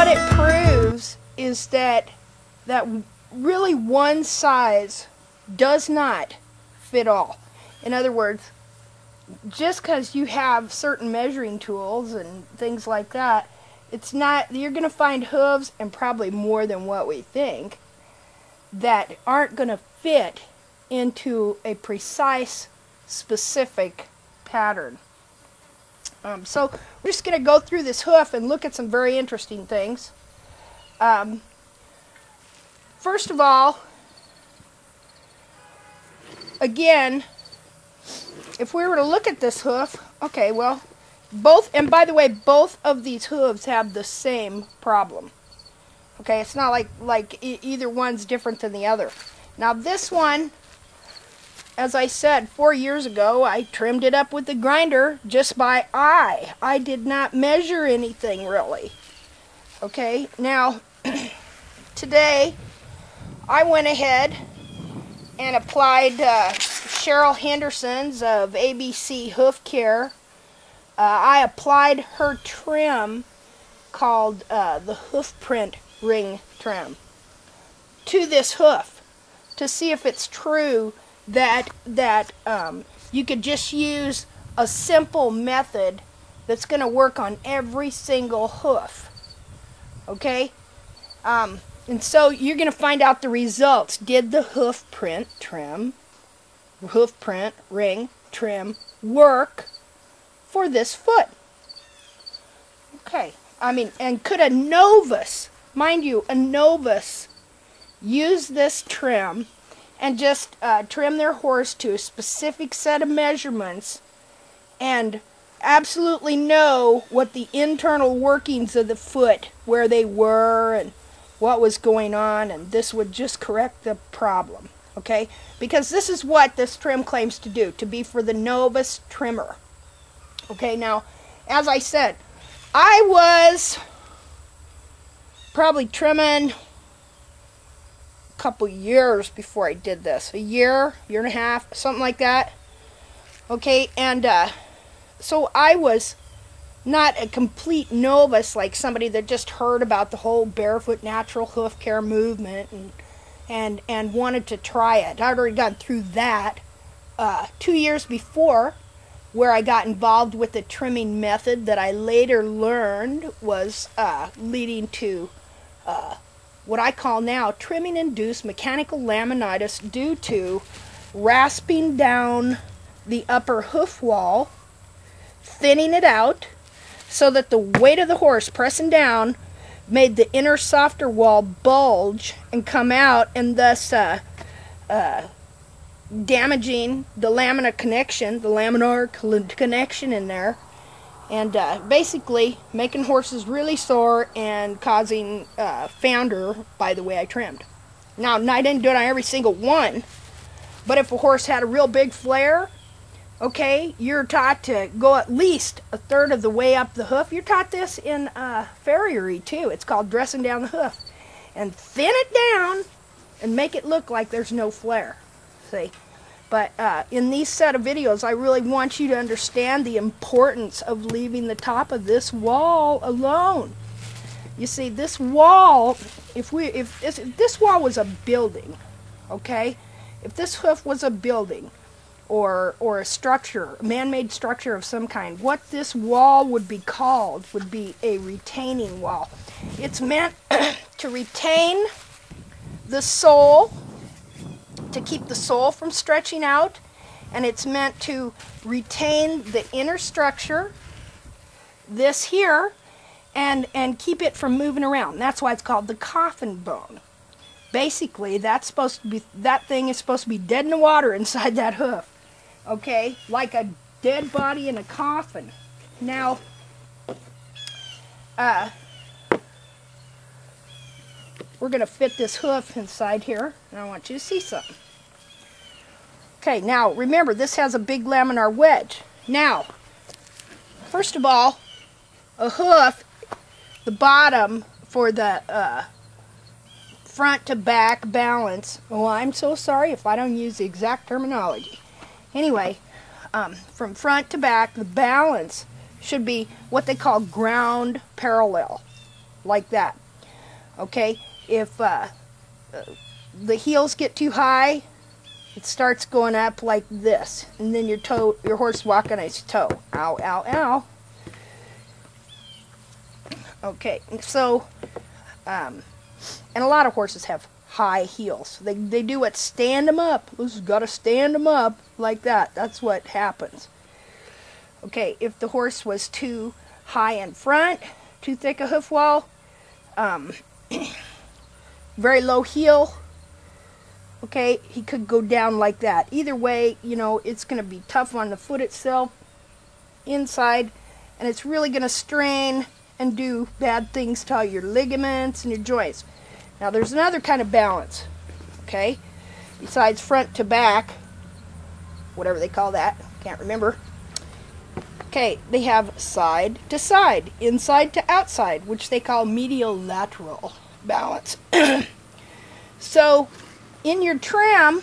it proves is that really one size does not fit all. In other words, just because you have certain measuring tools and things like that, it's not, you're going to find hooves, and probably more than what we think, that aren't going to fit into a precise, specific pattern. So we're just going to go through this hoof and look at some very interesting things. First of all, again, if we were to look at this hoof, okay, well, and by the way, both of these hooves have the same problem. Okay, it's not like either one's different than the other. Now this one, as I said, 4 years ago, I trimmed it up with the grinder just by eye. I did not measure anything really. Okay, now today I went ahead and applied Cheryl Henderson's of ABC Hoof Care. I applied her trim called the hoofprint ring trim to this hoof to see if it's true that you could just use a simple method that's going to work on every single hoof. Okay? And so you're going to find out the results. Did the hoofprint ring trim work for this foot? Okay. I mean, and could a novice, mind you, a novice, use this trim and just trim their horse to a specific set of measurements and absolutely know what the internal workings of the foot, where they were and what was going on, and this would just correct the problem, okay? Because this is what this trim claims to do, to be for the novice trimmer. Okay, now, as I said, I was probably trimming couple years before I did this. A year and a half, something like that. Okay, and so I was not a complete novice like somebody that just heard about the whole barefoot natural hoof care movement and wanted to try it. I'd already gone through that 2 years before, where I got involved with the trimming method that I later learned was leading to what I call now trimming-induced mechanical laminitis due to rasping down the upper hoof wall, thinning it out so that the weight of the horse pressing down made the inner softer wall bulge and come out, and thus damaging the laminar connection in there, and basically making horses really sore and causing founder by the way I trimmed. Now, I didn't do it on every single one, but if a horse had a real big flare, okay, you're taught to go at least a third of the way up the hoof. You're taught this in farriery too. It's called dressing down the hoof. And thin it down and make it look like there's no flare. See? But in these set of videos, I really want you to understand the importance of leaving the top of this wall alone. You see, this wall, if this wall was a building, okay? If this hoof was a building or a structure, a man-made structure of some kind, what this wall would be called would be a retaining wall. It's meant to retain the sole, to keep the sole from stretching out, and it's meant to retain the inner structure, this here, and keep it from moving around. That's why it's called the coffin bone. Basically, that thing is supposed to be dead in the water inside that hoof. Okay? Like a dead body in a coffin. Now, we're going to fit this hoof inside here, and I want you to see something. Okay, now remember, this has a big laminar wedge. Now, first of all, a hoof, the bottom for the front to back balance, oh, I'm so sorry if I don't use the exact terminology. Anyway, from front to back, the balance should be what they call ground parallel. like that. Okay, if the heels get too high, it starts going up like this, and then your horse walking on its toe. Ow, ow, ow. Okay, so, and a lot of horses have high heels. They do it, stand them up. This has got to stand them up like that. That's what happens. Okay, if the horse was too high in front, too thick a hoof wall, very low heel, okay, he could go down like that. Either way, you know, it's going to be tough on the foot itself, inside, and it's really going to strain and do bad things to all your ligaments and your joints. Now, there's another kind of balance, okay, besides front to back, whatever they call that, can't remember. Okay, they have side to side, inside to outside, which they call medial lateral balance. So, in your trim,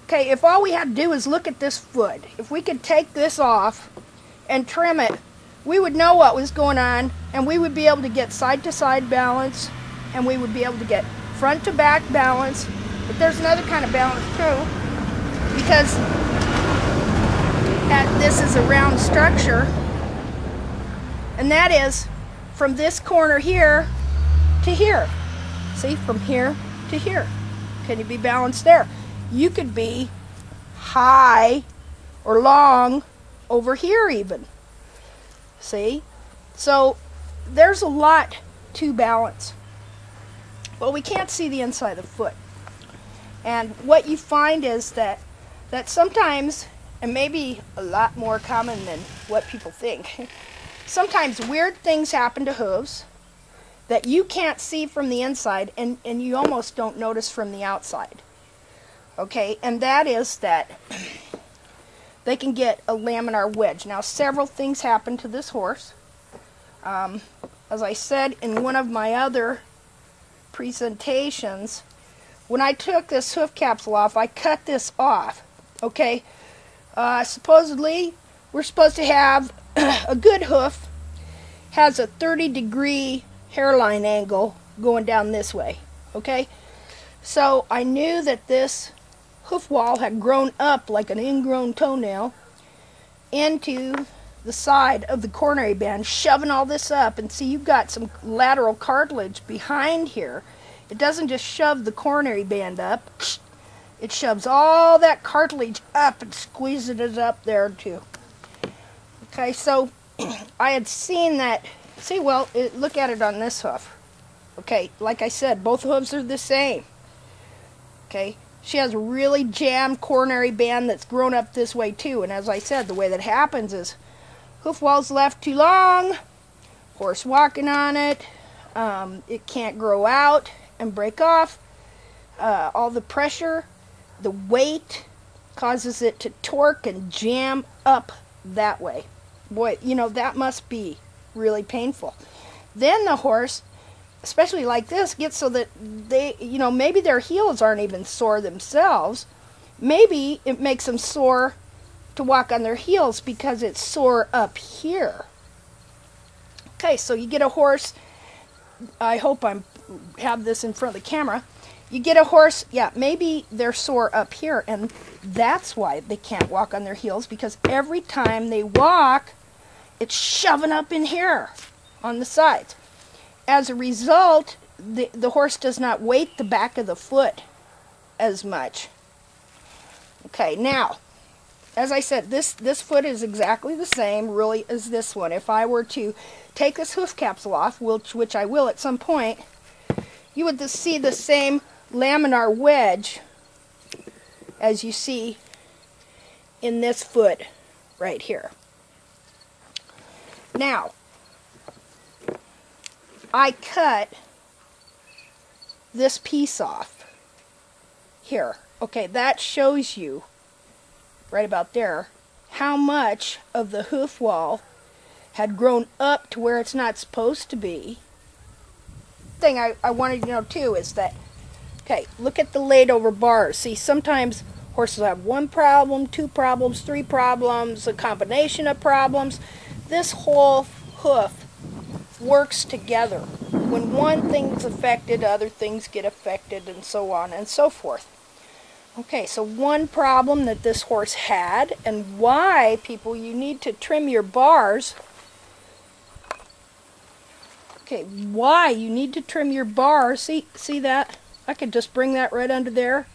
okay, if all we had to do is look at this foot, if we could take this off and trim it, we would know what was going on, and we would be able to get side to side balance, and we would be able to get front to back balance. But there's another kind of balance too, because this is a round structure, and that is from this corner here to here. See, from here to here. Can you be balanced there? You could be high or long over here even. See? So there's a lot to balance. Well, we can't see the inside of the foot. And what you find is that sometimes, and maybe a lot more common than what people think, sometimes weird things happen to hooves that you can't see from the inside, and you almost don't notice from the outside. Okay, and that is that they can get a laminar wedge. Now, several things happen to this horse. As I said in one of my other presentations, when I took this hoof capsule off, I cut this off. Okay, supposedly we're supposed to have a good hoof has a 30-degree hairline angle going down this way. Okay, so I knew that this hoof wall had grown up like an ingrown toenail into the side of the coronary band, shoving all this up. And see, you've got some lateral cartilage behind here. It doesn't just shove the coronary band up, it shoves all that cartilage up and squeezes it up there too. Okay, so I had seen that. See, well, look at it on this hoof. Okay, like I said, both hooves are the same. Okay, she has a really jammed coronary band that's grown up this way too. And as I said, the way that happens is hoof wall's left too long, horse walking on it, it can't grow out and break off. All the pressure, the weight causes it to torque and jam up that way. Boy, you know, that must be really painful. Then the horse, especially like this, gets so that they, you know, maybe their heels aren't even sore themselves. Maybe it makes them sore to walk on their heels because it's sore up here. Okay, so you get a horse, I hope I have this in front of the camera. You get a horse, yeah, maybe they're sore up here, and that's why they can't walk on their heels, because every time they walk, it's shoving up in here on the sides. As a result, the horse does not weight the back of the foot as much. Okay, now, as I said, this foot is exactly the same, really, as this one. If I were to take this hoof capsule off, which I will at some point, you would see the same laminar wedge as you see in this foot right here. Now, I cut this piece off here. Okay, that shows you right about there how much of the hoof wall had grown up to where it's not supposed to be. The thing I wanted you to know too is that, okay, look at the laid over bars. See, sometimes horses have one problem, two problems, three problems, a combination of problems. This whole hoof works together. When one thing's affected, other things get affected, and so on and so forth. Okay, so one problem that this horse had, and why, people, you need to trim your bars. Okay, why you need to trim your bars. See that? I could just bring that right under there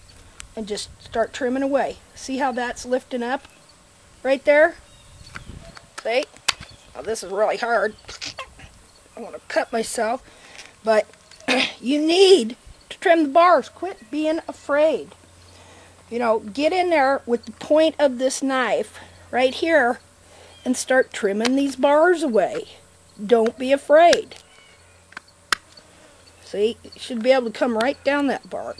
and just start trimming away. See how that's lifting up? Right there? See? Oh, this is really hard. I want to cut myself. But you need to trim the bars. Quit being afraid. You know, get in there with the point of this knife right here and start trimming these bars away. Don't be afraid. See, you should be able to come right down that bar.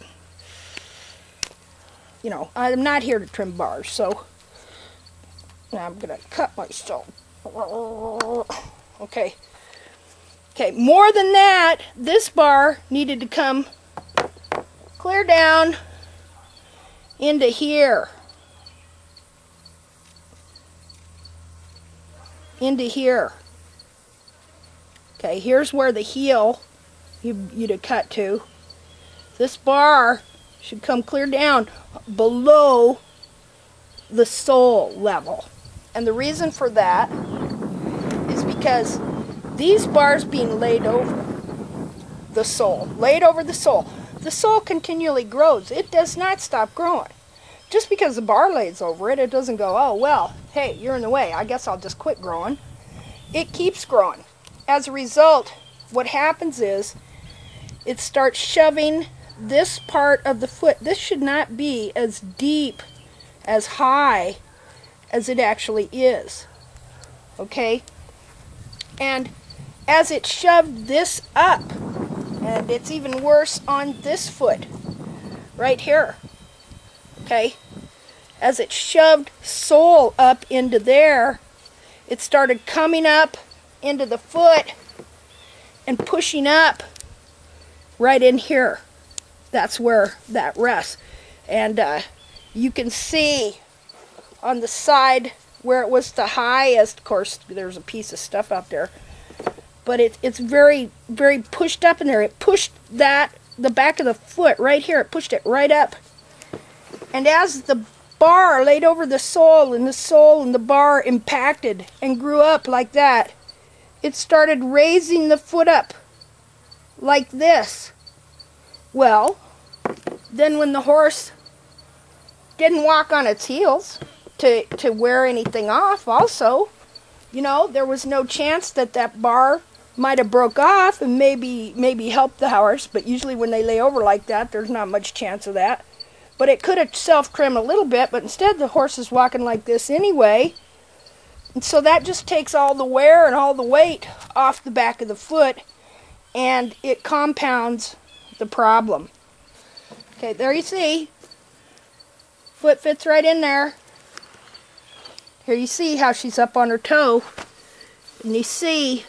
You know, I'm not here to trim bars, so now I'm going to cut myself. Okay. Okay, more than that, this bar needed to come clear down into here. Into here. Okay, here's where the heel you'd have cut to. This bar should come clear down below the sole level. And the reason for that is because these bars being laid over the sole, the sole continually grows. It does not stop growing. Just because the bar lays over it, it doesn't go, oh, well, hey, you're in the way. I guess I'll just quit growing. It keeps growing. As a result, what happens is it starts shoving this part of the foot. This should not be as deep, as high as it actually is. Okay? And as it shoved this up, and it's even worse on this foot, right here. Okay? As it shoved sole up into there, it started coming up into the foot and pushing up right in here. That's where that rests. And you can see on the side where it was the highest, of course there's a piece of stuff out there, but it's very, very pushed up in there. It pushed the back of the foot right here, it pushed it right up. And as the bar laid over the sole and the bar impacted and grew up like that, it started raising the foot up like this. Well, then when the horse didn't walk on its heels to wear anything off also, you know, there was no chance that bar might have broke off and maybe helped the horse, but usually when they lay over like that, there's not much chance of that. But it could have self-trimmed a little bit, but instead the horse is walking like this anyway. And so that just takes all the wear and all the weight off the back of the foot, and it compounds the problem. Okay, there you see. Foot fits right in there. Here you see how she's up on her toe. And you see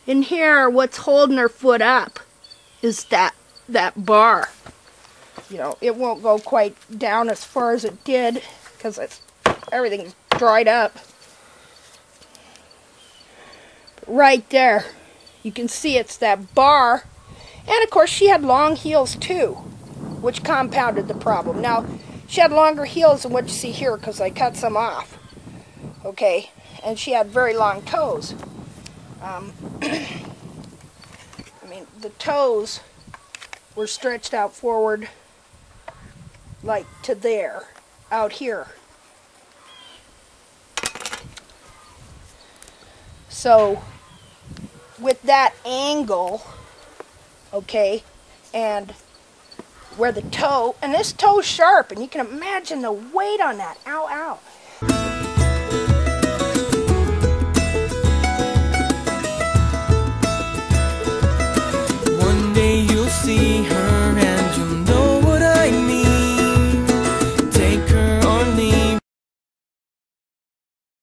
in here what's holding her foot up is that bar. You know, it won't go quite down as far as it did because everything's dried up. But right there, you can see it's that bar. And of course she had long heels too, which compounded the problem. Now, she had longer heels than what you see here because I cut some off. Okay, and she had very long toes. I mean, the toes were stretched out forward like to there, out here. So, with that angle, okay, and where the toe, and this toe's sharp, and you can imagine the weight on that. Ow, ow.